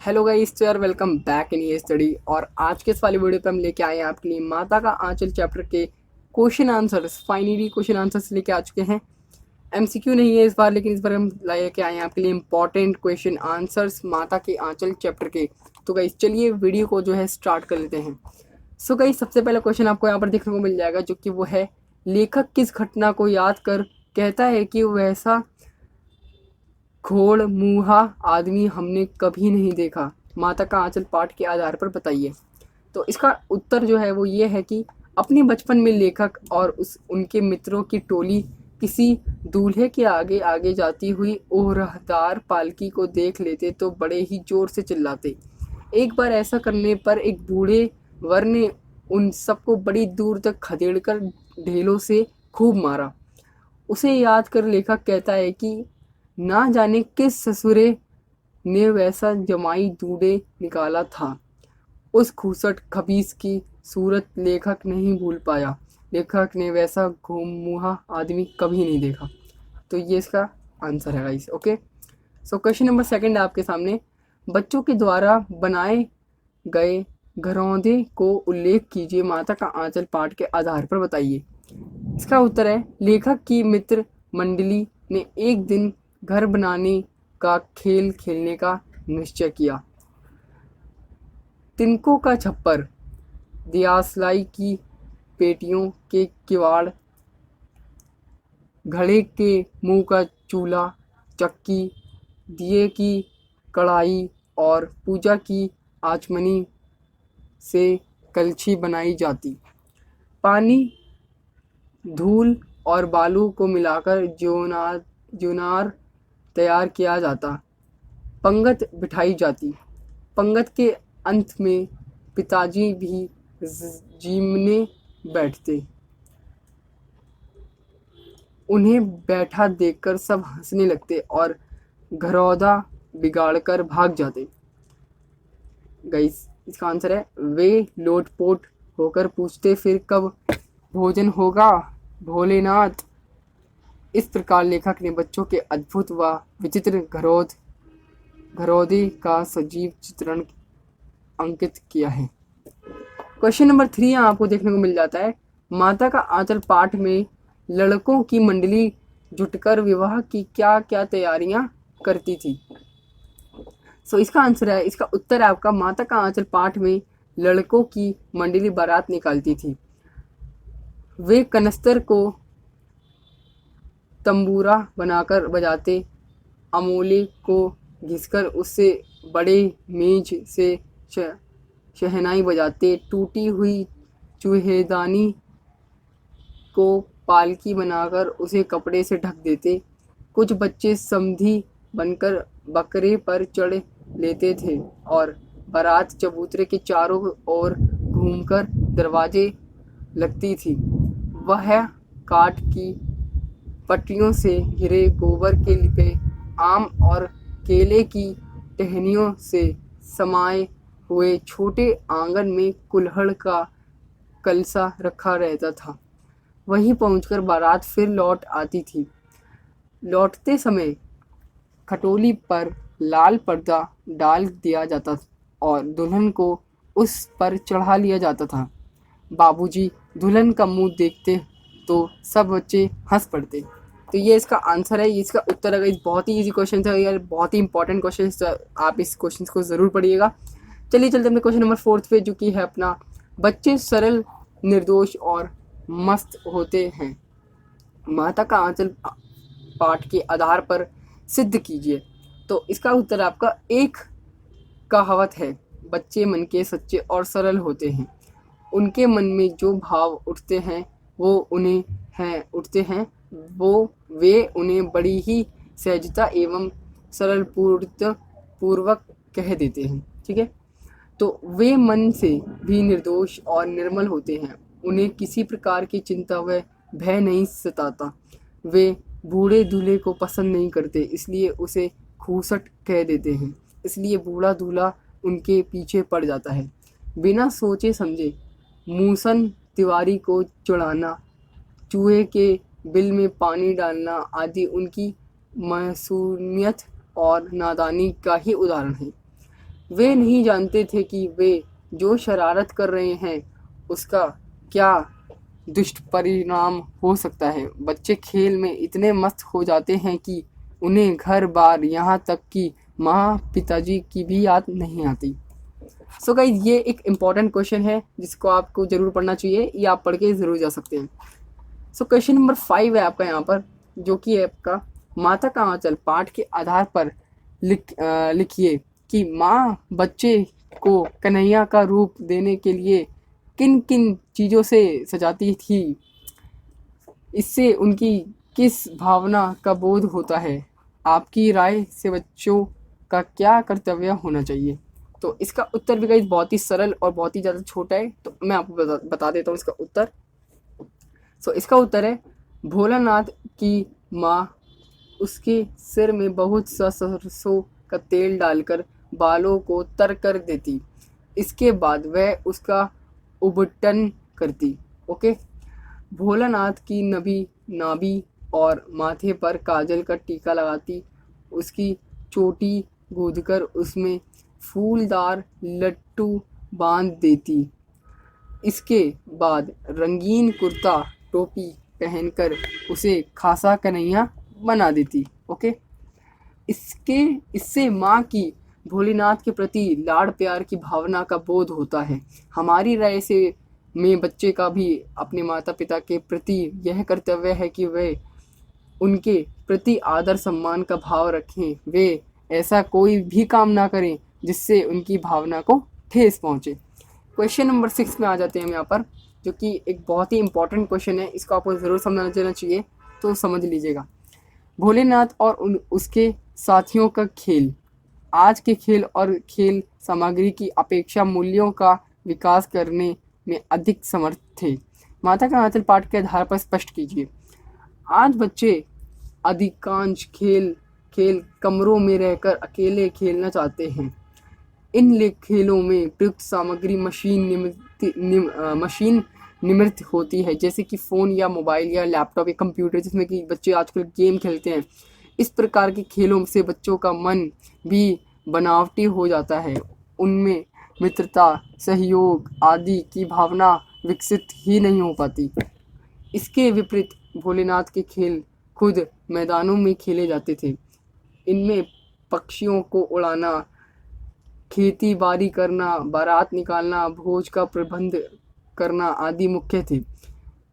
Hello guys, तो यार welcome back in ये स्टडी। और आज के इस वाली वीडियो पे हम लेके आए हैं आपके लिए माता का आंचल चैप्टर के question answers. Finally question answers लेके आ चुके हैं। एमसीक्यू नहीं है इस बार, लेकिन इस बार हम लेके आए हैं आपके लिए इंपॉर्टेंट क्वेश्चन आंसर्स माता के आंचल चैप्टर के। तो गाइस चलिए वीडियो को जो है स्टार्ट कर लेते हैं। सो गाइस सबसे पहला क्वेश्चन आपको यहाँ पर देखने को मिल जाएगा, जो कि वो है लेखक किस घटना को याद कर कहता है कि वैसा घोड़ मुँहा आदमी हमने कभी नहीं देखा। माता का आंचल पाठ के आधार पर बताइए। तो इसका उत्तर जो है वो ये है कि अपने बचपन में लेखक और उनके मित्रों की टोली किसी दूल्हे के आगे आगे जाती हुई ओहरदार पालकी को देख लेते तो बड़े ही जोर से चिल्लाते। एक बार ऐसा करने पर एक बूढ़े वर ने उन सबको बड़ी दूर तक खदेड़कर ढेलों से खूब मारा। उसे याद कर लेखक कहता है कि ना जाने किस ससुरे ने वैसा जमाई दूल्हे निकाला था। उस खूसट खबीस की सूरत लेखक नहीं भूल पाया। लेखक ने वैसा घूममुहा आदमी कभी नहीं देखा। तो ये इसका आंसर है guys. Okay, so question number second आपके सामने। बच्चों के द्वारा बनाए गए घरौंदे को उल्लेख कीजिए, माता का आंचल पाठ के आधार पर बताइए। इसका उत्तर है लेखक की मित्र मंडली ने एक दिन घर बनाने का खेल खेलने का निश्चय किया। तिनकों का छप्पर, दियासलाई की पेटियों के किवाड़, घड़े के मुंह का चूल्हा, चक्की, दिए की कढ़ाई और पूजा की आचमनी से कलछी बनाई जाती। पानी, धूल और बालू को मिलाकर जोनार तैयार किया जाता। पंगत बिठाई जाती। पंगत के अंत में पिताजी भी जीमने बैठते। उन्हें बैठा देखकर सब हंसने लगते और घरौदा बिगाड़कर भाग जाते। गाइस इसका आंसर है वे लोटपोट होकर पूछते फिर कब भोजन होगा भोलेनाथ। इस प्रकार लेखक ने बच्चों के अद्भुत व विचित्र घरौदे का सजीव चित्रण अंकित किया है। क्वेश्चन नंबर 3 यहाँ आपको देखने को मिल जाता है। माता का आंचल पाठ में लड़कों की मंडली जुटकर विवाह की क्या क्या तैयारियां करती थी। सो इसका आंसर है, इसका उत्तर है आपका माता का आंचल पाठ में लड़कों की मंडली बारात निकालती थी। वे कनस्तर को तंबूरा बनाकर बजाते, अमोले को घिसकर उससे बड़े मेज से शहनाई बजाते, टूटी हुई चूहेदानी को पालकी बनाकर उसे कपड़े से ढक देते। कुछ बच्चे समधी बनकर बकरे पर चढ़ लेते थे और बारात चबूतरे के चारों ओर घूमकर दरवाजे लगती थी। वह काठ की पट्टियों से घिरे गोबर के लिपे आम और केले की टहनियों से समाये हुए छोटे आंगन में कुल्हड़ का कलसा रखा रहता था। वहीं पहुंचकर बारात फिर लौट आती थी। लौटते समय खटोली पर लाल पर्दा डाल दिया जाता और दुल्हन को उस पर चढ़ा लिया जाता था। बाबूजी दुल्हन का मुंह देखते तो सब बच्चे हंस पड़ते। तो ये इसका आंसर है, ये इसका उत्तर है। इस बहुत ही इजी क्वेश्चन था यार, बहुत ही इंपॉर्टेंट क्वेश्चन, आप इस क्वेश्चन को ज़रूर पढ़िएगा। चलिए चलते अपने क्वेश्चन नंबर 4 पे, जो कि है अपना बच्चे सरल, निर्दोष और मस्त होते हैं। माता का आंचल पाठ के आधार पर सिद्ध कीजिए। तो इसका उत्तर आपका एक कहावत है, बच्चे मन के सच्चे और सरल होते हैं। उनके मन में जो भाव उठते हैं वे उन्हें बड़ी ही सहजता एवं सरल पूर्वक कह देते हैं। ठीक है, तो वे मन से भी निर्दोष और निर्मल होते हैं। उन्हें किसी प्रकार की चिंता व भय नहीं सताता। वे बूढ़े दूल्हे को पसंद नहीं करते, इसलिए उसे खूसट कह देते हैं। इसलिए बूढ़ा दूल्हा उनके पीछे पड़ जाता है। बिना सोचे समझे मूसन तिवारी को चढ़ाना, चूहे के बिल में पानी डालना आदि उनकी मासूमियत और नादानी का ही उदाहरण है। वे नहीं जानते थे कि वे जो शरारत कर रहे हैं उसका क्या दुष्परिणाम हो सकता है। बच्चे खेल में इतने मस्त हो जाते हैं कि उन्हें घर बार यहाँ तक कि माँ पिताजी की भी याद नहीं आती। सो गाइस ये एक इम्पॉर्टेंट क्वेश्चन है जिसको आपको ज़रूर पढ़ना चाहिए, या आप पढ़ के ज़रूर जा सकते हैं। सो क्वेश्चन नंबर 5 है आपका यहाँ पर, जो कि है आपका माता का आंचल पाठ के आधार पर लिखिए कि माँ बच्चे को कन्हैया का रूप देने के लिए किन किन चीज़ों से सजाती थी। इससे उनकी किस भावना का बोध होता है। आपकी राय से बच्चों का क्या कर्तव्य होना चाहिए। तो इसका उत्तर भी गाइस बहुत ही सरल और बहुत ही ज़्यादा छोटा है, तो मैं आपको बता देता हूँ इसका उत्तर। सो इसका उत्तर है भोलानाथ की माँ उसके सिर में बहुत सा सरसों का तेल डालकर बालों को तर कर देती। इसके बाद वह उसका उबटन करती। ओके। भोलानाथ की नाभि और माथे पर काजल का टीका लगाती। उसकी चोटी गूंथकर उसमें फूलदार लट्टू बांध देती। इसके बाद रंगीन कुर्ता टोपी पहनकर उसे खासा कन्हैया बना देती। ओके। इससे माँ की भोलेनाथ के प्रति लाड़ प्यार की भावना का बोध होता है। हमारी राय से में बच्चे का भी अपने माता पिता के प्रति यह कर्तव्य है कि वे उनके प्रति आदर सम्मान का भाव रखें। वे ऐसा कोई भी काम ना करें जिससे उनकी भावना को ठेस पहुँचे। क्वेश्चन नंबर 6 में आ जाते हैं हम यहाँ पर, जो कि एक बहुत ही इंपॉर्टेंट क्वेश्चन है। इसको आपको ज़रूर समझना देना चाहिए, तो समझ लीजिएगा। भोलेनाथ और उसके साथियों का खेल। आज के खेल और खेल सामग्री की अपेक्षा मूल्यों का विकास करने में अधिक समर्थ थे। माता का आंचल पाठ के आधार पर स्पष्ट कीजिए। आज बच्चे अधिकांश खेल कमरों में रहकर अकेले खेलना चाहते हैं। इन खेलों में प्रयुक्त सामग्री मशीन निर्मित होती है, जैसे कि फ़ोन या मोबाइल या लैपटॉप या कंप्यूटर, जिसमें कि बच्चे आजकल गेम खेलते हैं। इस प्रकार के खेलों से बच्चों का मन भी बनावटी हो जाता है। उनमें मित्रता, सहयोग आदि की भावना विकसित ही नहीं हो पाती। इसके विपरीत भोलेनाथ के खेल खुद मैदानों में खेले जाते थे। इनमें पक्षियों को उड़ाना, खेती बाड़ी करना, बारात निकालना, भोज का प्रबंध करना आदि मुख्य थे।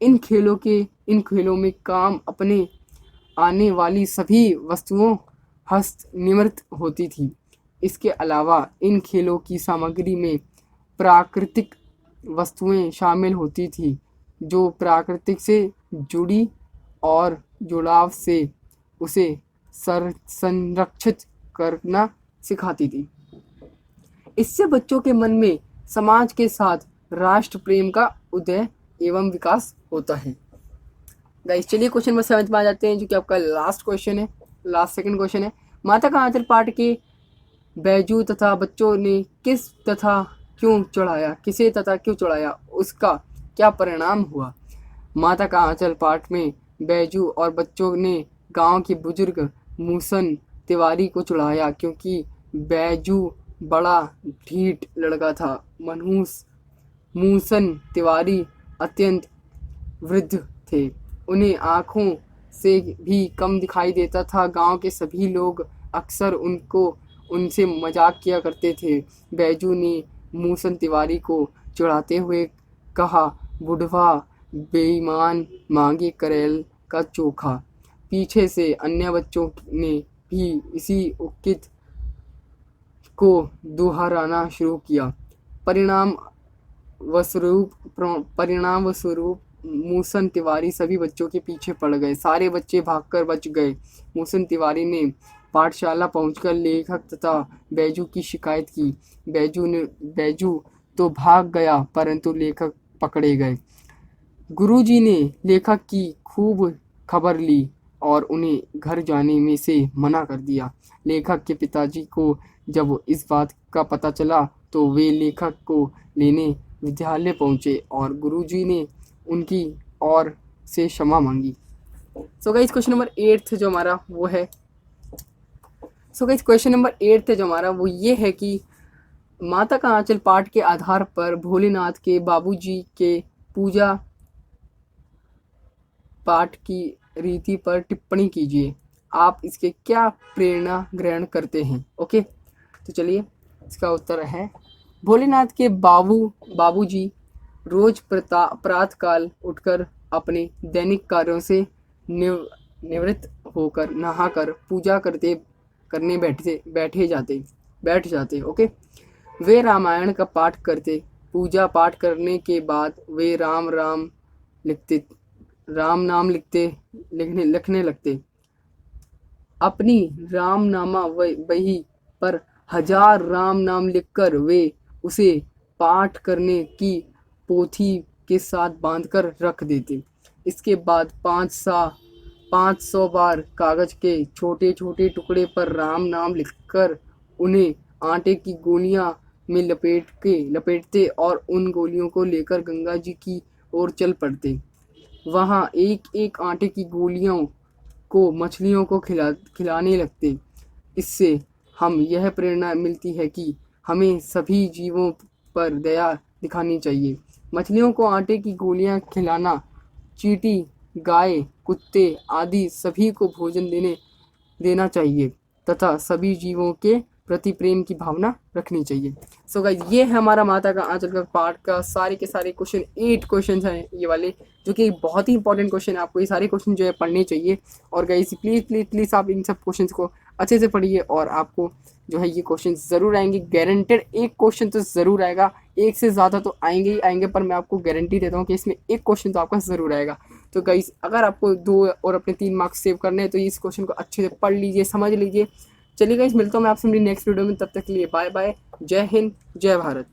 इन खेलों में काम अपने आने वाली सभी वस्तुओं हस्त निर्मित होती थी। इसके अलावा इन खेलों की सामग्री में प्राकृतिक वस्तुएं शामिल होती थी, जो प्रकृति से जुड़ी और जुड़ाव से उसे संरक्षित करना सिखाती थी। इससे बच्चों के मन में समाज के साथ राष्ट्र प्रेम का उदय एवं विकास होता है। गाइस चलिए क्वेश्चन नंबर 7 में आ जाते हैं, जो कि आपका लास्ट क्वेश्चन है, लास्ट सेकंड क्वेश्चन है। माता का आंचल पाठ के बैजू तथा बच्चों ने किसे तथा क्यों चढ़ाया, उसका क्या परिणाम हुआ। माता का आंचल पाठ में बैजू और बच्चों ने गांव के बुजुर्ग मूसन तिवारी को चढ़ाया, क्योंकि बैजू बड़ा ढीठ लड़का था। मूसन तिवारी अत्यंत वृद्ध थे, उन्हें आँखों से भी कम दिखाई देता था। गांव के सभी लोग अक्सर उनसे मजाक किया करते थे। बैजू ने मूसन तिवारी को चिढ़ाते हुए कहा, बुढ़वा बेईमान, मांगे करेल का चोखा। पीछे से अन्य बच्चों ने भी इसी उक्ति को दोहराना शुरू किया। परिणाम स्वरूप मूसन तिवारी सभी बच्चों के पीछे पड़ गए। सारे बच्चे भागकर बच गए। मूसन तिवारी ने पाठशाला पहुंचकर लेखक तथा बैजू की शिकायत की। बैजू तो भाग गया, परंतु लेखक पकड़े गए। गुरुजी ने लेखक की खूब खबर ली और उन्हें घर जाने में से मना कर दिया। लेखक के पिताजी को जब इस बात का पता चला तो वे लेखक को लेने विद्यालय पहुंचे और गुरुजी ने उनकी ओर से क्षमा मांगी। सो गाइस क्वेश्चन नंबर 8 जो हमारा वो ये है कि माता का आंचल पाठ के आधार पर भोलेनाथ के बाबूजी के पूजा पाठ की रीति पर टिप्पणी कीजिए। आप इसके क्या प्रेरणा ग्रहण करते हैं? ओके, तो चलिए इसका उत्तर है भोलेनाथ के बाबूजी रोज प्रातःकाल उठकर अपने दैनिक कार्यों से निवृत्त होकर नहाकर पूजा करने बैठ जाते। ओके, वे रामायण का पाठ करते। पूजा पाठ करने के बाद वे राम नाम लिखने लगते। अपनी रामनामा बही पर 1000 राम नाम लिखकर वे उसे पाठ करने की पोथी के साथ बांधकर रख देते। इसके बाद 500 बार कागज के छोटे छोटे टुकड़े पर राम नाम लिखकर उन्हें आटे की गोलियां में लपेटते और उन गोलियों को लेकर गंगा जी की ओर चल पड़ते। वहाँ एक एक आटे की गोलियों को मछलियों को खिलाने लगते। इससे हम यह प्रेरणा मिलती है कि हमें सभी जीवों पर दया दिखानी चाहिए। मछलियों को आटे की गोलियां खिलाना, चींटी, गाय, कुत्ते आदि सभी को भोजन देना चाहिए तथा सभी जीवों के प्रति प्रेम की भावना रखनी चाहिए। सो गाइस, ये है हमारा माता का आंचल का पाठ का सारे के सारे क्वेश्चन। 8 क्वेश्चन हैं ये वाले, जो कि बहुत ही इंपॉर्टेंट क्वेश्चन है। आपको ये सारे क्वेश्चन जो है पढ़ने चाहिए। और गाइस प्लीज़ आप इन सब क्वेश्चन को अच्छे से पढ़िए और आपको जो है ये क्वेश्चन ज़रूर आएंगे। गारंटेड एक क्वेश्चन तो ज़रूर आएगा, एक से ज़्यादा तो आएंगे ही आएंगे, पर मैं आपको गारंटी देता हूँ कि इसमें एक क्वेश्चन तो आपका ज़रूर आएगा। तो गाइस, अगर आपको 2 और अपने 3 मार्क्स सेव करने हैं तो इस क्वेश्चन को अच्छे से पढ़ लीजिए, समझ लीजिए। चलिए गाइस, मिलता हूँ मैं आपसे मेरी नेक्स्ट वीडियो में। तब तक के लिए बाय बाय। जय हिंद, जय भारत।